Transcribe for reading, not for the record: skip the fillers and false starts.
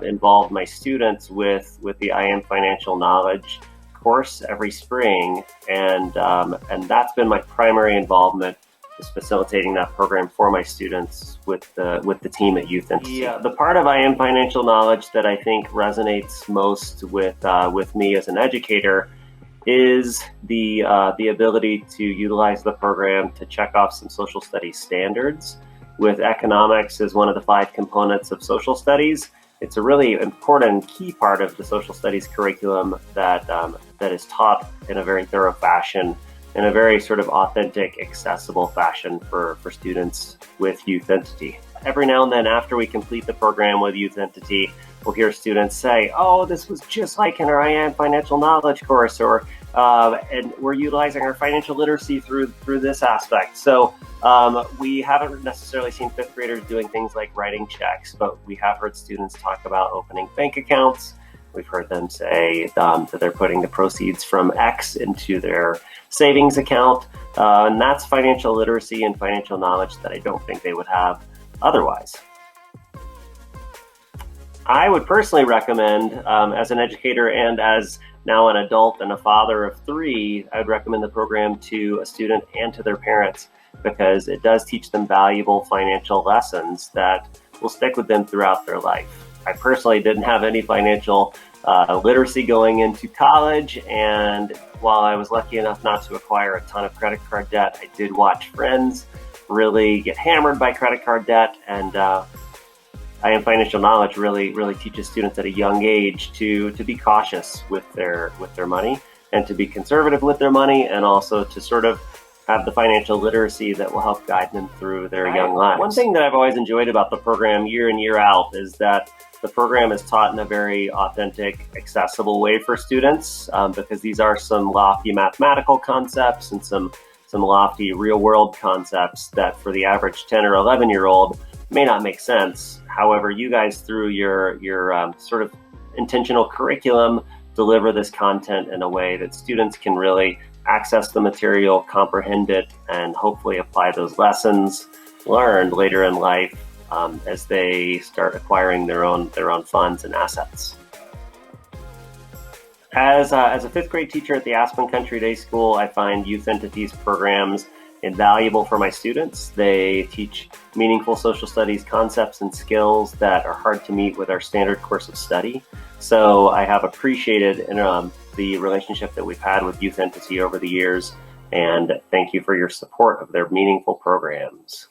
involved my students with the I Am Financial Knowledge course every spring, and that's been my primary involvement, is facilitating that program for my students with the team at Youth Entity. The part of I Am Financial Knowledge that I think resonates most with me as an educator is the ability to utilize the program to check off some social studies standards. With economics as one of the 5 components of social studies, it's a really important key part of the social studies curriculum that is taught in a very thorough fashion, in a very sort of authentic, accessible fashion for students with Youth Entity. Every now and then, after we complete the program with Youth Entity, we'll hear students say, "Oh, this was just like in our I Am Financial Knowledge course," or and we're utilizing our financial literacy through this aspect. So we haven't necessarily seen 5th graders doing things like writing checks, but we have heard students talk about opening bank accounts. We've heard them say that they're putting the proceeds from X into their savings account, and that's financial literacy and financial knowledge that I don't think they would have otherwise. I would personally recommend, as an educator and as now an adult and a father of 3, I would recommend the program to a student and to their parents, because it does teach them valuable financial lessons that will stick with them throughout their life. I personally didn't have any financial literacy going into college, and while I was lucky enough not to acquire a ton of credit card debt, I did watch friends really get hammered by credit card debt, and I Am Financial Knowledge really teaches students at a young age to be cautious with their money, and to be conservative with their money, and also to sort of have the financial literacy that will help guide them through their young lives. One thing that I've always enjoyed about the program year in, year out is that the program is taught in a very authentic, accessible way for students, because these are some lofty mathematical concepts and some lofty real-world concepts that for the average 10 or 11-year-old may not make sense. However, you guys, through your sort of intentional curriculum, deliver this content in a way that students can really access the material, comprehend it, and hopefully apply those lessons learned later in life as they start acquiring their own funds and assets. As a 5th grade teacher at the Aspen Country Day School, I find Youth Entity's programs invaluable for my students. They teach meaningful social studies concepts and skills that are hard to meet with our standard course of study. So I have appreciated the relationship that we've had with Youth Entity over the years, and thank you for your support of their meaningful programs.